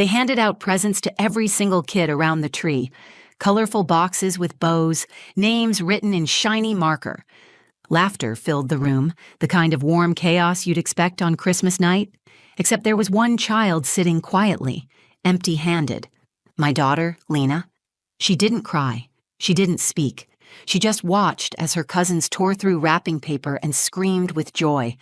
They handed out presents to every single kid around the tree. Colorful boxes with bows, names written in shiny marker. Laughter filled the room, the kind of warm chaos you'd expect on Christmas night. Except there was one child sitting quietly, empty-handed. My daughter, Lena. She didn't cry. She didn't speak. She just watched as her cousins tore through wrapping paper and screamed with joy.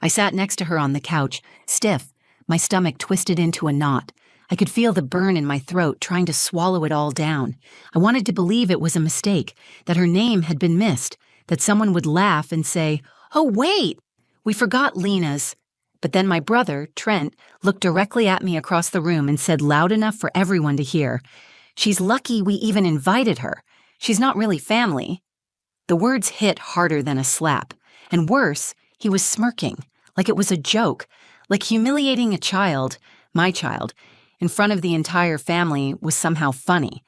I sat next to her on the couch, stiff, my stomach twisted into a knot. I could feel the burn in my throat, trying to swallow it all down. I wanted to believe it was a mistake, that her name had been missed, that someone would laugh and say, "Oh, wait, we forgot Lena's." But then my brother, Trent, looked directly at me across the room and said loud enough for everyone to hear, "She's lucky we even invited her. She's not really family." The words hit harder than a slap. And worse, he was smirking, like it was a joke, like humiliating a child, my child, in front of the entire family was somehow funny.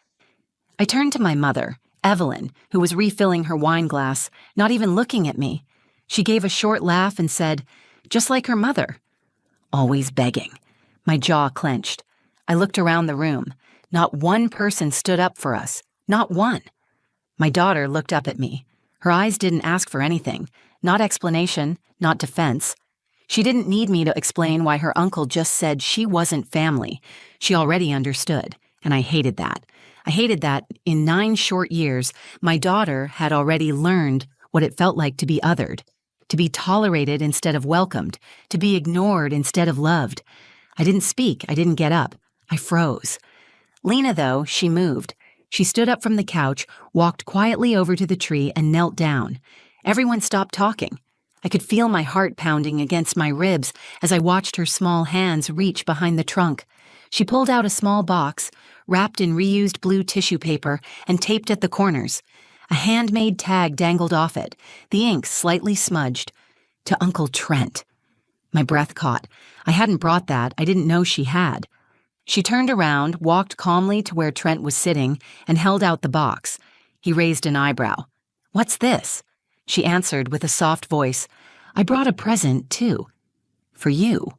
I turned to my mother, Evelyn, who was refilling her wine glass, not even looking at me. She gave a short laugh and said, just like her mother, "Always begging." My jaw clenched. I looked around the room. Not one person stood up for us. Not one. My daughter looked up at me. Her eyes didn't ask for anything. Not explanation, not defense. She didn't need me to explain why her uncle just said she wasn't family. She already understood, and I hated that. I hated that in 9 short years, my daughter had already learned what it felt like to be othered, to be tolerated instead of welcomed, to be ignored instead of loved. I didn't speak. I didn't get up. I froze. Lena, though, she moved. She stood up from the couch, walked quietly over to the tree, and knelt down. Everyone stopped talking. I could feel my heart pounding against my ribs as I watched her small hands reach behind the trunk. She pulled out a small box, wrapped in reused blue tissue paper and taped at the corners. A handmade tag dangled off it, the ink slightly smudged. To Uncle Trent. My breath caught. I hadn't brought that. I didn't know she had. She turned around, walked calmly to where Trent was sitting, and held out the box. He raised an eyebrow. "What's this?" She answered with a soft voice, "I brought a present, too. For you."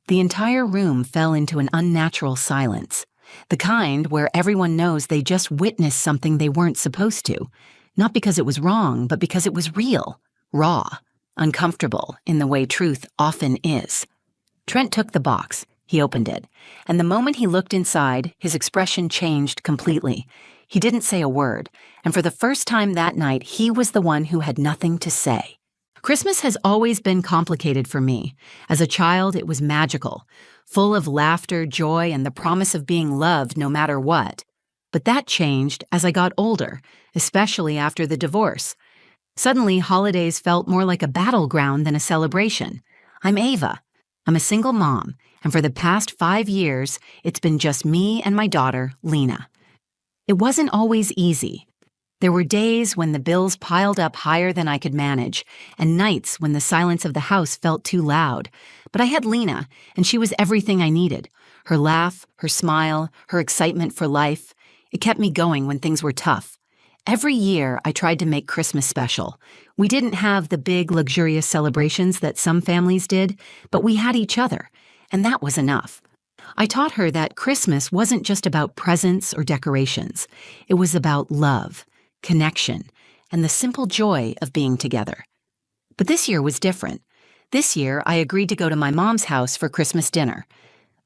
The entire room fell into an unnatural silence. The kind where everyone knows they just witnessed something they weren't supposed to. Not because it was wrong, but because it was real, raw, uncomfortable in the way truth often is. Trent took the box. He opened it. And the moment he looked inside, his expression changed completely. He didn't say a word. And for the first time that night, he was the one who had nothing to say. Christmas has always been complicated for me. As a child, it was magical, full of laughter, joy, and the promise of being loved no matter what. But that changed as I got older, especially after the divorce. Suddenly, holidays felt more like a battleground than a celebration. I'm Ava. I'm a single mom, and for the past 5 years, it's been just me and my daughter, Lena. It wasn't always easy. There were days when the bills piled up higher than I could manage, and nights when the silence of the house felt too loud. But I had Lena, and she was everything I needed. Her laugh, her smile, her excitement for life. It kept me going when things were tough. Every year, I tried to make Christmas special. We didn't have the big, luxurious celebrations that some families did, but we had each other, and that was enough. I taught her that Christmas wasn't just about presents or decorations. It was about love, connection, and the simple joy of being together. But this year was different. This year, I agreed to go to my mom's house for Christmas dinner.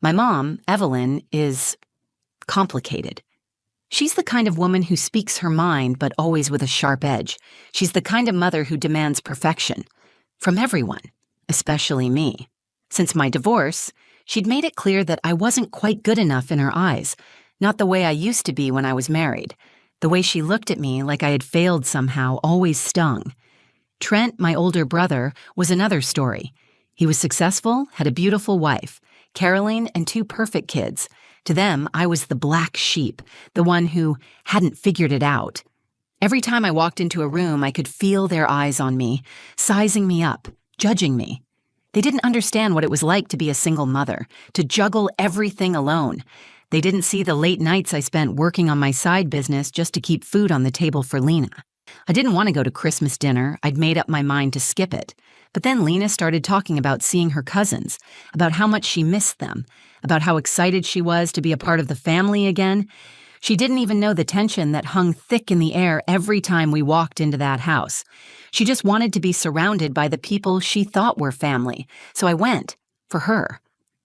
My mom, Evelyn, is complicated. She's the kind of woman who speaks her mind, but always with a sharp edge. She's the kind of mother who demands perfection. From everyone, especially me. Since my divorce, she'd made it clear that I wasn't quite good enough in her eyes, not the way I used to be when I was married. The way she looked at me like I had failed somehow always stung. Trent, my older brother, was another story. He was successful, had a beautiful wife, Caroline, and 2 perfect kids. To them, I was the black sheep, the one who hadn't figured it out. Every time I walked into a room, I could feel their eyes on me, sizing me up, judging me. They didn't understand what it was like to be a single mother, to juggle everything alone. They didn't see the late nights I spent working on my side business just to keep food on the table for Lena. I didn't want to go to Christmas dinner. I'd made up my mind to skip it. But then Lena started talking about seeing her cousins, about how much she missed them, about how excited she was to be a part of the family again. She didn't even know the tension that hung thick in the air every time we walked into that house. She just wanted to be surrounded by the people she thought were family, so I went, for her.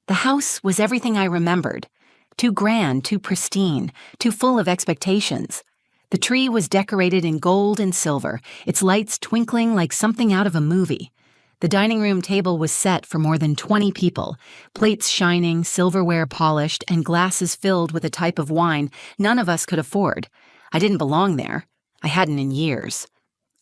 The house was everything I remembered. Too grand, too pristine, too full of expectations. The tree was decorated in gold and silver, its lights twinkling like something out of a movie. The dining room table was set for more than 20 people, plates shining, silverware polished, and glasses filled with a type of wine none of us could afford. I didn't belong there. I hadn't in years.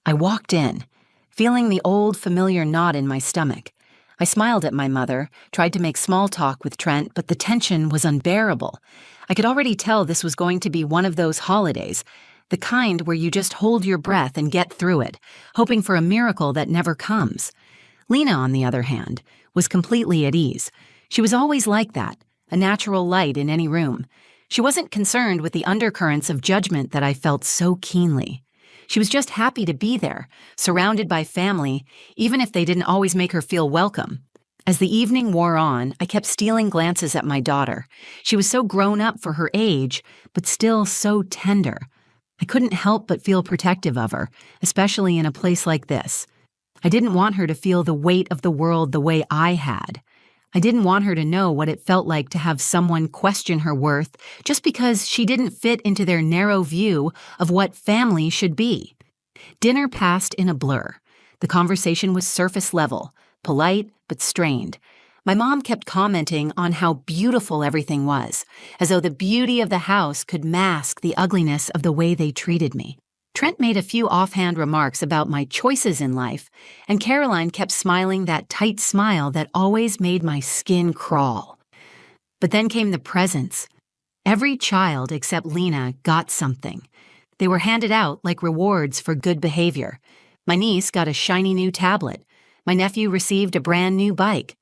I walked in, feeling the old familiar knot in my stomach. I smiled at my mother, tried to make small talk with Trent, but the tension was unbearable. I could already tell this was going to be one of those holidays, the kind where you just hold your breath and get through it, hoping for a miracle that never comes. Lena, on the other hand, was completely at ease. She was always like that, a natural light in any room. She wasn't concerned with the undercurrents of judgment that I felt so keenly. She was just happy to be there, surrounded by family, even if they didn't always make her feel welcome. As the evening wore on, I kept stealing glances at my daughter. She was so grown up for her age, but still so tender. I couldn't help but feel protective of her, especially in a place like this. I didn't want her to feel the weight of the world the way I had. I didn't want her to know what it felt like to have someone question her worth just because she didn't fit into their narrow view of what family should be. Dinner passed in a blur. The conversation was surface level, polite but strained. My mom kept commenting on how beautiful everything was, as though the beauty of the house could mask the ugliness of the way they treated me. Trent made a few offhand remarks about my choices in life, and Caroline kept smiling that tight smile that always made my skin crawl. But then came the presents. Every child except Lena got something. They were handed out like rewards for good behavior. My niece got a shiny new tablet. My nephew received a brand new bike.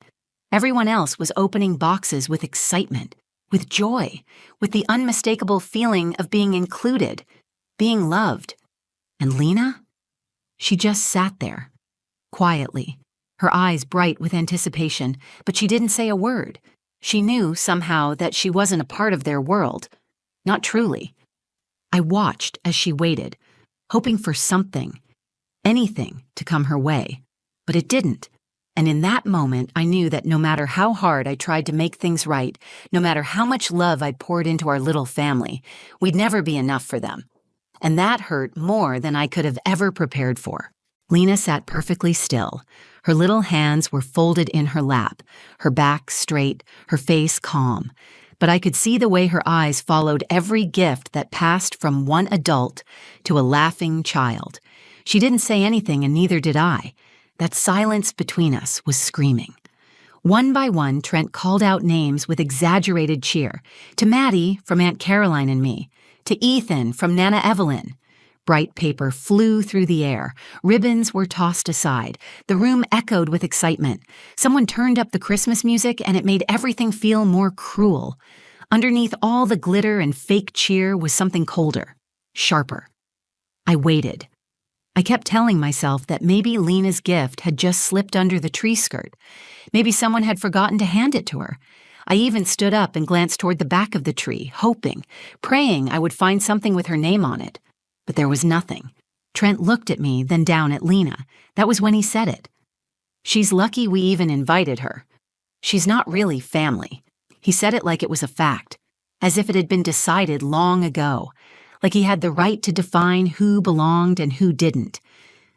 Everyone else was opening boxes with excitement, with joy, with the unmistakable feeling of being included, being loved. And Lena? She just sat there, quietly, her eyes bright with anticipation, but she didn't say a word. She knew, somehow, that she wasn't a part of their world. Not truly. I watched as she waited, hoping for something, anything, to come her way. But it didn't. And in that moment, I knew that no matter how hard I tried to make things right, no matter how much love I poured into our little family, we'd never be enough for them. And that hurt more than I could have ever prepared for. Lena sat perfectly still. Her little hands were folded in her lap, her back straight, her face calm. But I could see the way her eyes followed every gift that passed from one adult to a laughing child. She didn't say anything, and neither did I. That silence between us was screaming. One by one, Trent called out names with exaggerated cheer. To Maddie, from Aunt Caroline and me. To Ethan, from Nana Evelyn. Bright paper flew through the air. Ribbons were tossed aside. The room echoed with excitement. Someone turned up the Christmas music, and it made everything feel more cruel. Underneath all the glitter and fake cheer was something colder, sharper. I waited. I kept telling myself that maybe Lena's gift had just slipped under the tree skirt. Maybe someone had forgotten to hand it to her. I even stood up and glanced toward the back of the tree, hoping, praying I would find something with her name on it. But there was nothing. Trent looked at me, then down at Lena. That was when he said it. She's lucky we even invited her. She's not really family. He said it like it was a fact, as if it had been decided long ago, like he had the right to define who belonged and who didn't.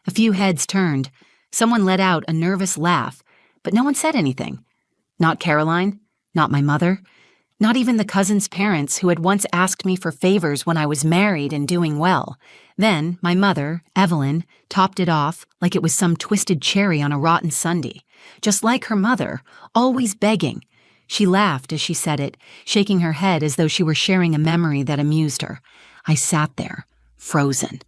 A few heads turned. Someone let out a nervous laugh, but no one said anything. Not Caroline, not my mother, not even the cousin's parents who had once asked me for favors when I was married and doing well. Then my mother, Evelyn, topped it off like it was some twisted cherry on a rotten sundae. Just like her mother, always begging. She laughed as she said it, shaking her head as though she were sharing a memory that amused her. I sat there, frozen.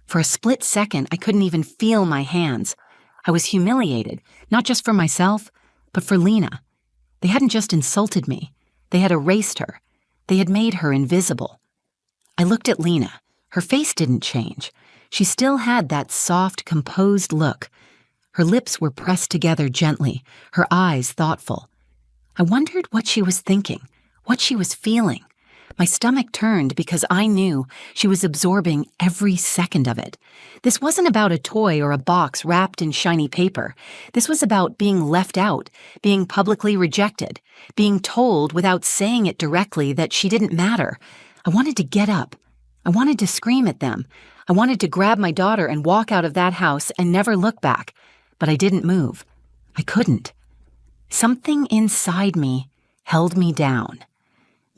For a split second, I couldn't even feel my hands. I was humiliated, not just for myself, but for Lena. They hadn't just insulted me. They had erased her. They had made her invisible. I looked at Lena. Her face didn't change. She still had that soft, composed look. Her lips were pressed together gently, her eyes thoughtful. I wondered what she was thinking, what she was feeling. My stomach turned because I knew she was absorbing every second of it. This wasn't about a toy or a box wrapped in shiny paper. This was about being left out, being publicly rejected, being told without saying it directly that she didn't matter. I wanted to get up. I wanted to scream at them. I wanted to grab my daughter and walk out of that house and never look back. But I didn't move. I couldn't. Something inside me held me down.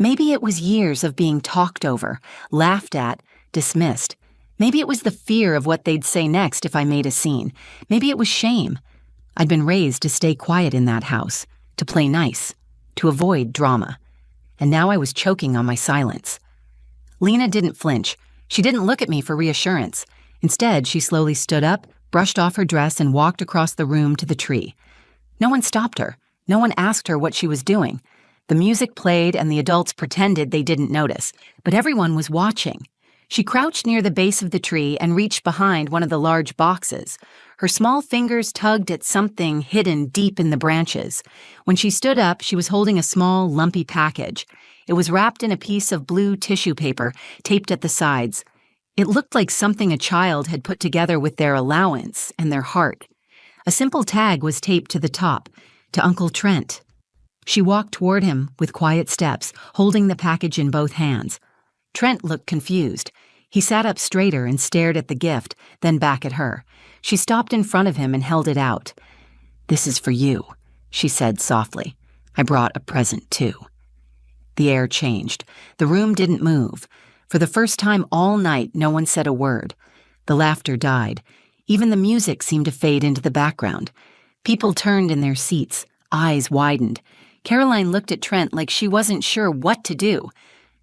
Maybe it was years of being talked over, laughed at, dismissed. Maybe it was the fear of what they'd say next if I made a scene. Maybe it was shame. I'd been raised to stay quiet in that house, to play nice, to avoid drama. And now I was choking on my silence. Lena didn't flinch. She didn't look at me for reassurance. Instead, she slowly stood up, brushed off her dress, and walked across the room to the tree. No one stopped her. No one asked her what she was doing. The music played and the adults pretended they didn't notice, but everyone was watching. She crouched near the base of the tree and reached behind one of the large boxes. Her small fingers tugged at something hidden deep in the branches. When she stood up, she was holding a small, lumpy package. It was wrapped in a piece of blue tissue paper, taped at the sides. It looked like something a child had put together with their allowance and their heart. A simple tag was taped to the top, to Uncle Trent. She walked toward him with quiet steps, holding the package in both hands. Trent looked confused. He sat up straighter and stared at the gift, then back at her. She stopped in front of him and held it out. "This is for you," she said softly. "I brought a present, too." The air changed. The room didn't move. For the first time all night, no one said a word. The laughter died. Even the music seemed to fade into the background. People turned in their seats, eyes widened. Caroline looked at Trent like she wasn't sure what to do.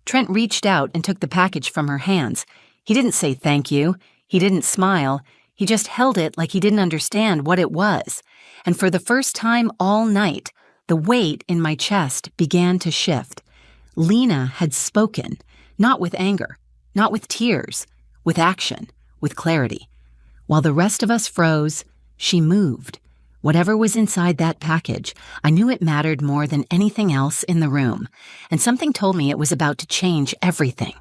Trent reached out and took the package from her hands. He didn't say thank you. He didn't smile. He just held it like he didn't understand what it was. And for the first time all night, the weight in my chest began to shift. Lena had spoken, not with anger, not with tears, with action, with clarity. While the rest of us froze, she moved. Whatever was inside that package, I knew it mattered more than anything else in the room, and something told me it was about to change everything.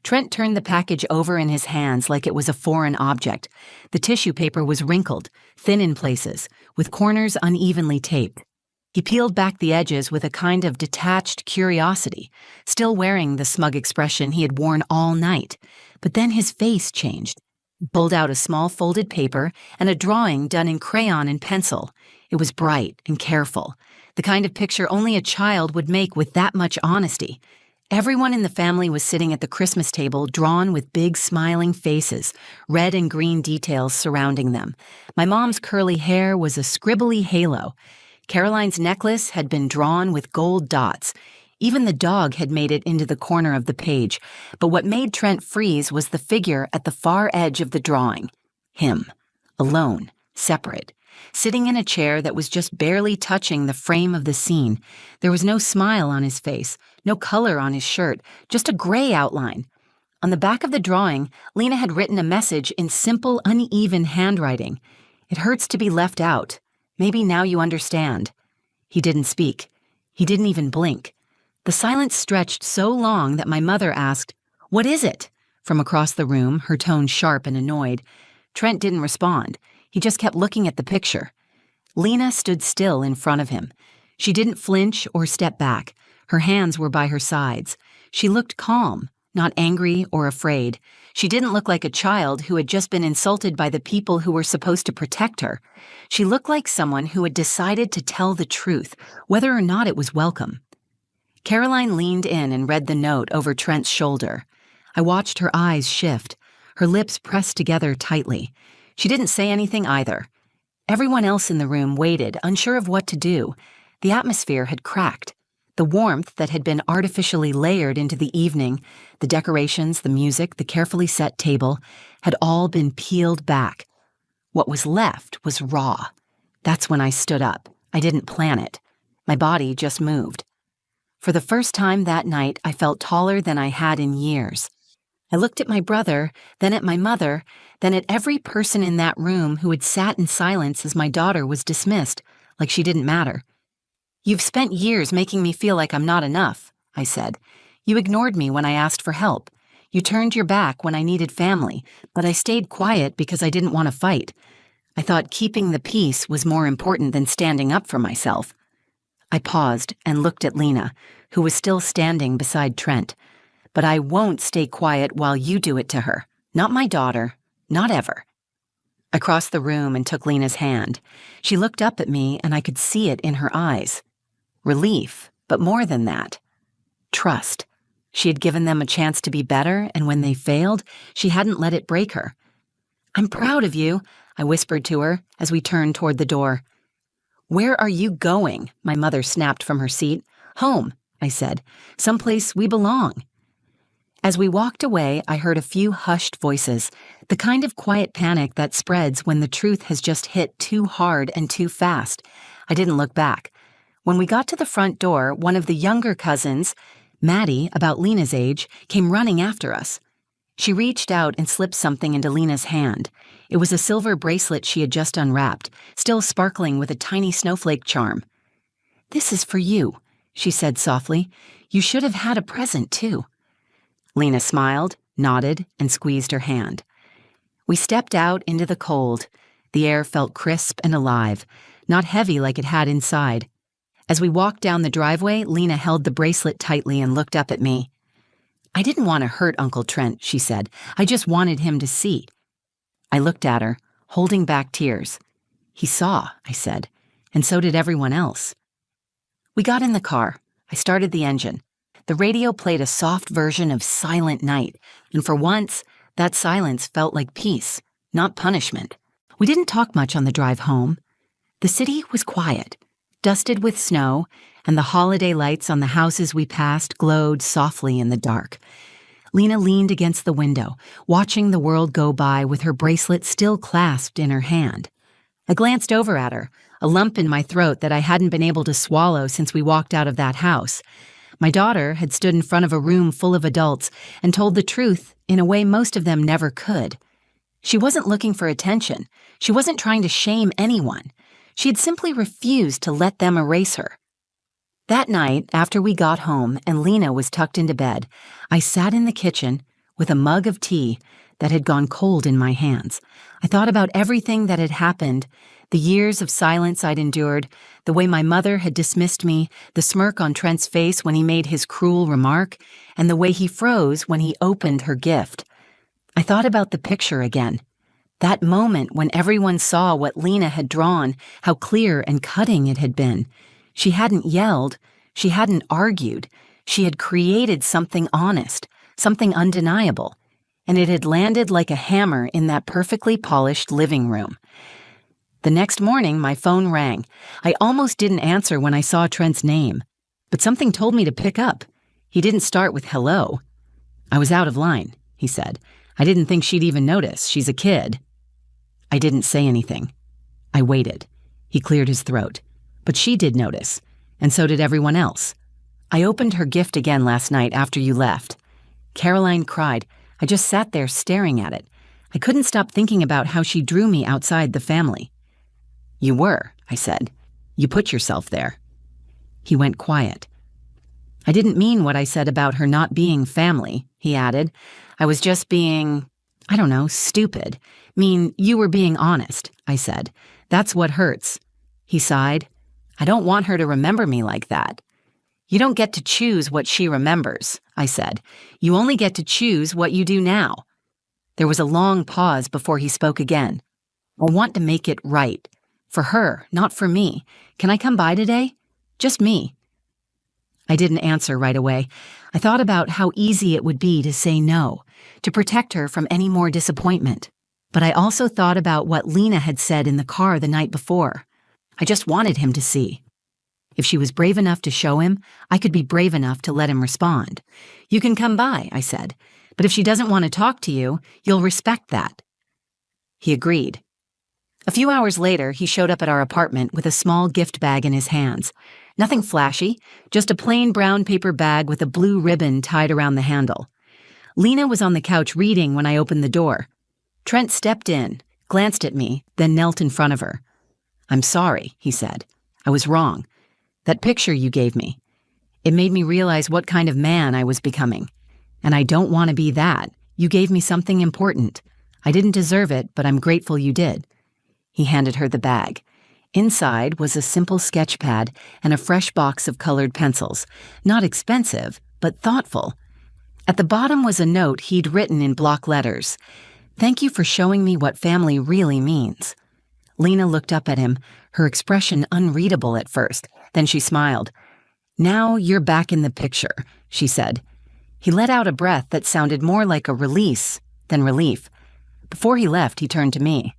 Trent turned the package over in his hands like it was a foreign object. The tissue paper was wrinkled, thin in places, with corners unevenly taped. He peeled back the edges with a kind of detached curiosity, still wearing the smug expression he had worn all night. But then his face changed. He pulled out a small folded paper and a drawing done in crayon and pencil. It was bright and careful, the kind of picture only a child would make with that much honesty. Everyone in the family was sitting at the Christmas table, drawn with big smiling faces, red and green details surrounding them. My mom's curly hair was a scribbly halo. Caroline's necklace had been drawn with gold dots. Even the dog had made it into the corner of the page, but what made Trent freeze was the figure at the far edge of the drawing. Him, alone, separate, sitting in a chair that was just barely touching the frame of the scene. There was no smile on his face, no color on his shirt, just a gray outline. On the back of the drawing, Lena had written a message in simple, uneven handwriting. "It hurts to be left out. Maybe now you understand." He didn't speak. He didn't even blink. The silence stretched so long that my mother asked, "What is it?" from across the room, her tone sharp and annoyed. Trent didn't respond. He just kept looking at the picture. Lena stood still in front of him. She didn't flinch or step back. Her hands were by her sides. She looked calm, not angry or afraid. She didn't look like a child who had just been insulted by the people who were supposed to protect her. She looked like someone who had decided to tell the truth, whether or not it was welcome. Caroline leaned in and read the note over Trent's shoulder. I watched her eyes shift, her lips pressed together tightly. She didn't say anything either. Everyone else in the room waited, unsure of what to do. The atmosphere had cracked. The warmth that had been artificially layered into the evening, the decorations, the music, the carefully set table, had all been peeled back. What was left was raw. That's when I stood up. I didn't plan it. My body just moved. For the first time that night, I felt taller than I had in years. I looked at my brother, then at my mother, then at every person in that room who had sat in silence as my daughter was dismissed, like she didn't matter. "You've spent years making me feel like I'm not enough," I said. "You ignored me when I asked for help. You turned your back when I needed family, but I stayed quiet because I didn't want to fight. I thought keeping the peace was more important than standing up for myself." I paused and looked at Lena, who was still standing beside Trent. "But I won't stay quiet while you do it to her. Not my daughter. Not ever." I crossed the room and took Lena's hand. She looked up at me and I could see it in her eyes. Relief, but more than that. Trust. She had given them a chance to be better, and when they failed, she hadn't let it break her. "I'm proud of you," I whispered to her as we turned toward the door. "Where are you going?" my mother snapped from her seat. "Home," I said. "Someplace we belong." As we walked away, I heard a few hushed voices, the kind of quiet panic that spreads when the truth has just hit too hard and too fast. I didn't look back. When we got to the front door, one of the younger cousins, Maddie, about Lena's age, came running after us. She reached out and slipped something into Lena's hand. It was a silver bracelet she had just unwrapped, still sparkling with a tiny snowflake charm. "This is for you," she said softly. "You should have had a present, too." Lena smiled, nodded, and squeezed her hand. We stepped out into the cold. The air felt crisp and alive, not heavy like it had inside. As we walked down the driveway, Lena held the bracelet tightly and looked up at me. "I didn't want to hurt Uncle Trent," she said. "I just wanted him to see." I looked at her, holding back tears. "He saw," I said, "and so did everyone else." We got in the car. I started the engine. The radio played a soft version of Silent Night, and for once, that silence felt like peace, not punishment. We didn't talk much on the drive home. The city was quiet, dusted with snow, and the holiday lights on the houses we passed glowed softly in the dark. Lena leaned against the window, watching the world go by with her bracelet still clasped in her hand. I glanced over at her, a lump in my throat that I hadn't been able to swallow since we walked out of that house. My daughter had stood in front of a room full of adults and told the truth in a way most of them never could. She wasn't looking for attention. She wasn't trying to shame anyone. She had simply refused to let them erase her. That night, after we got home and Lena was tucked into bed, I sat in the kitchen with a mug of tea that had gone cold in my hands. I thought about everything that had happened, the years of silence I'd endured, the way my mother had dismissed me, the smirk on Trent's face when he made his cruel remark, and the way he froze when he opened her gift. I thought about the picture again. That moment when everyone saw what Lena had drawn, how clear and cutting it had been. She hadn't yelled. She hadn't argued. She had created something honest, something undeniable, and it had landed like a hammer in that perfectly polished living room. The next morning, my phone rang. I almost didn't answer when I saw Trent's name, but something told me to pick up. He didn't start with hello. "I was out of line," he said. "I didn't think she'd even notice. She's a kid." I didn't say anything. I waited. He cleared his throat. But she did notice, and so did everyone else. "I opened her gift again last night after you left." Caroline cried. I just sat there staring at it. I couldn't stop thinking about how she drew me outside the family. "You were," I said. "You put yourself there." He went quiet. "I didn't mean what I said about her not being family," he added. "I was just being, I don't know, stupid. Mean, you were being honest," I said. "That's what hurts." He sighed. "I don't want her to remember me like that." "You don't get to choose what she remembers," I said. "You only get to choose what you do now." There was a long pause before he spoke again. "I want to make it right. For her, not for me. Can I come by today? Just me." I didn't answer right away. I thought about how easy it would be to say no, to protect her from any more disappointment. But I also thought about what Lena had said in the car the night before. I just wanted him to see. If she was brave enough to show him, I could be brave enough to let him respond. "You can come by," I said. "But if she doesn't want to talk to you, you'll respect that." He agreed. A few hours later, he showed up at our apartment with a small gift bag in his hands. Nothing flashy, just a plain brown paper bag with a blue ribbon tied around the handle. Lena was on the couch reading when I opened the door. Trent stepped in, glanced at me, then knelt in front of her. "I'm sorry," he said. "I was wrong. That picture you gave me, it made me realize what kind of man I was becoming. And I don't want to be that. You gave me something important. I didn't deserve it, but I'm grateful you did." He handed her the bag. Inside was a simple sketch pad and a fresh box of colored pencils. Not expensive, but thoughtful. At the bottom was a note he'd written in block letters. "Thank you for showing me what family really means." Lena looked up at him, her expression unreadable at first. Then she smiled. "Now you're back in the picture," she said. He let out a breath that sounded more like a release than relief. Before he left, he turned to me.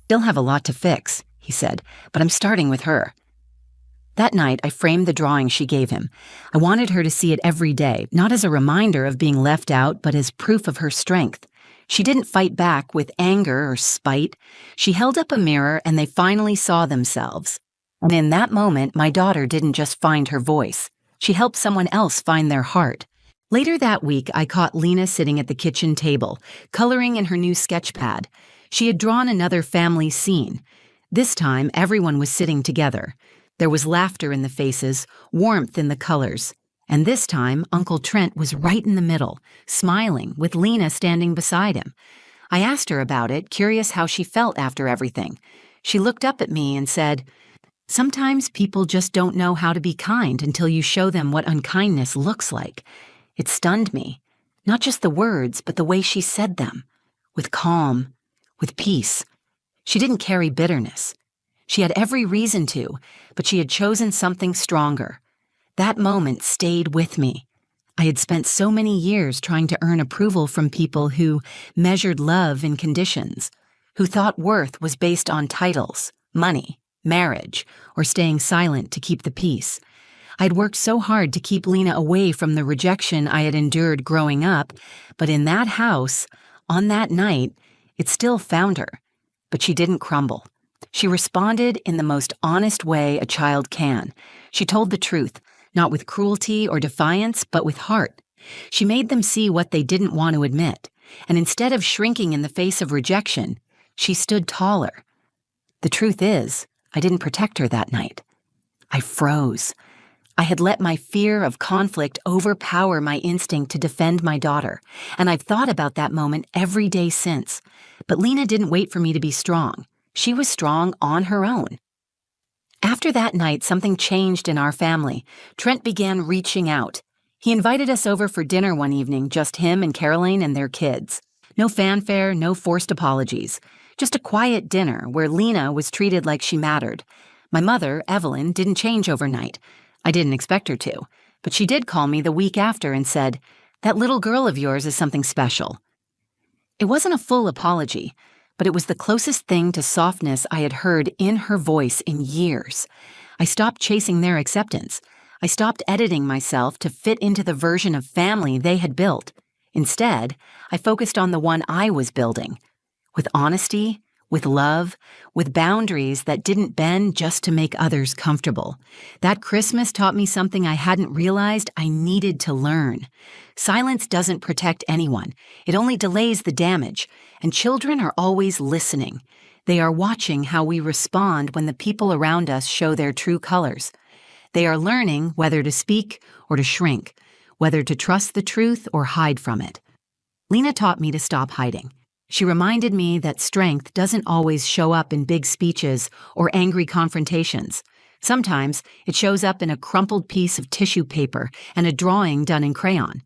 "Still have a lot to fix," he said, "but I'm starting with her." That night, I framed the drawing she gave him. I wanted her to see it every day, not as a reminder of being left out, but as proof of her strength. She didn't fight back with anger or spite. She held up a mirror and they finally saw themselves. And in that moment, my daughter didn't just find her voice. She helped someone else find their heart. Later that week, I caught Lena sitting at the kitchen table, coloring in her new sketch pad. She had drawn another family scene. This time, everyone was sitting together. There was laughter in the faces, warmth in the colors. And this time, Uncle Trent was right in the middle, smiling, with Lena standing beside him. I asked her about it, curious how she felt after everything. She looked up at me and said, "Sometimes people just don't know how to be kind until you show them what unkindness looks like." It stunned me. Not just the words, but the way she said them. With calm, with peace. She didn't carry bitterness. She had every reason to, but she had chosen something stronger. That moment stayed with me. I had spent so many years trying to earn approval from people who measured love in conditions, who thought worth was based on titles, money, marriage, or staying silent to keep the peace. I'd worked so hard to keep Lena away from the rejection I had endured growing up, but in that house, on that night, it still found her. But she didn't crumble. She responded in the most honest way a child can. She told the truth, not with cruelty or defiance, but with heart. She made them see what they didn't want to admit, and instead of shrinking in the face of rejection, she stood taller. The truth is, I didn't protect her that night. I froze. I had let my fear of conflict overpower my instinct to defend my daughter, and I've thought about that moment every day since. But Lena didn't wait for me to be strong. She was strong on her own. After that night, something changed in our family. Trent began reaching out. He invited us over for dinner one evening, just him and Caroline and their kids. No fanfare, no forced apologies. Just a quiet dinner where Lena was treated like she mattered. My mother, Evelyn, didn't change overnight. I didn't expect her to, but she did call me the week after and said, "That little girl of yours is something special." It wasn't a full apology, but it was the closest thing to softness I had heard in her voice in years. I stopped chasing their acceptance. I stopped editing myself to fit into the version of family they had built. Instead, I focused on the one I was building, with honesty, with love, with boundaries that didn't bend just to make others comfortable. That Christmas taught me something I hadn't realized I needed to learn. Silence doesn't protect anyone. It only delays the damage, and children are always listening. They are watching how we respond when the people around us show their true colors. They are learning whether to speak or to shrink, whether to trust the truth or hide from it. Lena taught me to stop hiding. She reminded me that strength doesn't always show up in big speeches or angry confrontations. Sometimes it shows up in a crumpled piece of tissue paper and a drawing done in crayon.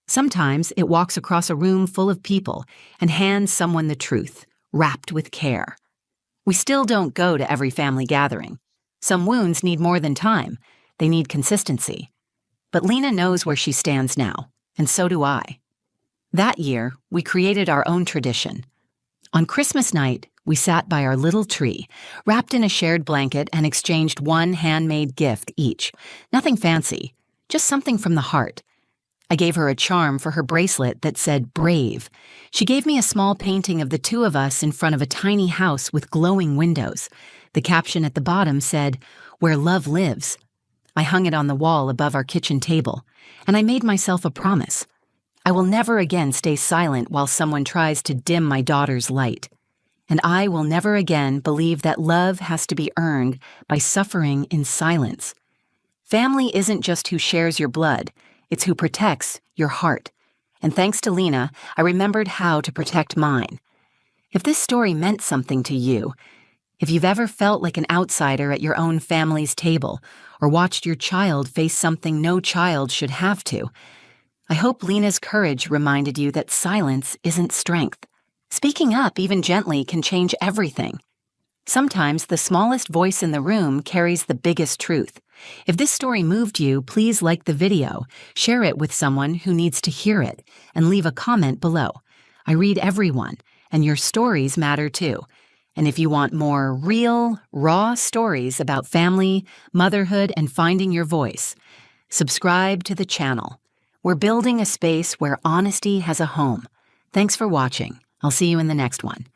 Sometimes it walks across a room full of people and hands someone the truth, wrapped with care. We still don't go to every family gathering. Some wounds need more than time. They need consistency. But Lena knows where she stands now, and so do I. That year, we created our own tradition. On Christmas night, we sat by our little tree, wrapped in a shared blanket, and exchanged one handmade gift each. Nothing fancy, just something from the heart. I gave her a charm for her bracelet that said brave. She gave me a small painting of the two of us in front of a tiny house with glowing windows. The caption at the bottom said, "Where love lives." I hung it on the wall above our kitchen table, and I made myself a promise. I will never again stay silent while someone tries to dim my daughter's light. And I will never again believe that love has to be earned by suffering in silence. Family isn't just who shares your blood, it's who protects your heart. And thanks to Lena, I remembered how to protect mine. If this story meant something to you, if you've ever felt like an outsider at your own family's table, or watched your child face something no child should have to, I hope Lena's courage reminded you that silence isn't strength. Speaking up, even gently, can change everything. Sometimes the smallest voice in the room carries the biggest truth. If this story moved you, please like the video, share it with someone who needs to hear it, and leave a comment below. I read everyone, and your stories matter too. And if you want more real, raw stories about family, motherhood, and finding your voice, subscribe to the channel. We're building a space where honesty has a home. Thanks for watching. I'll see you in the next one.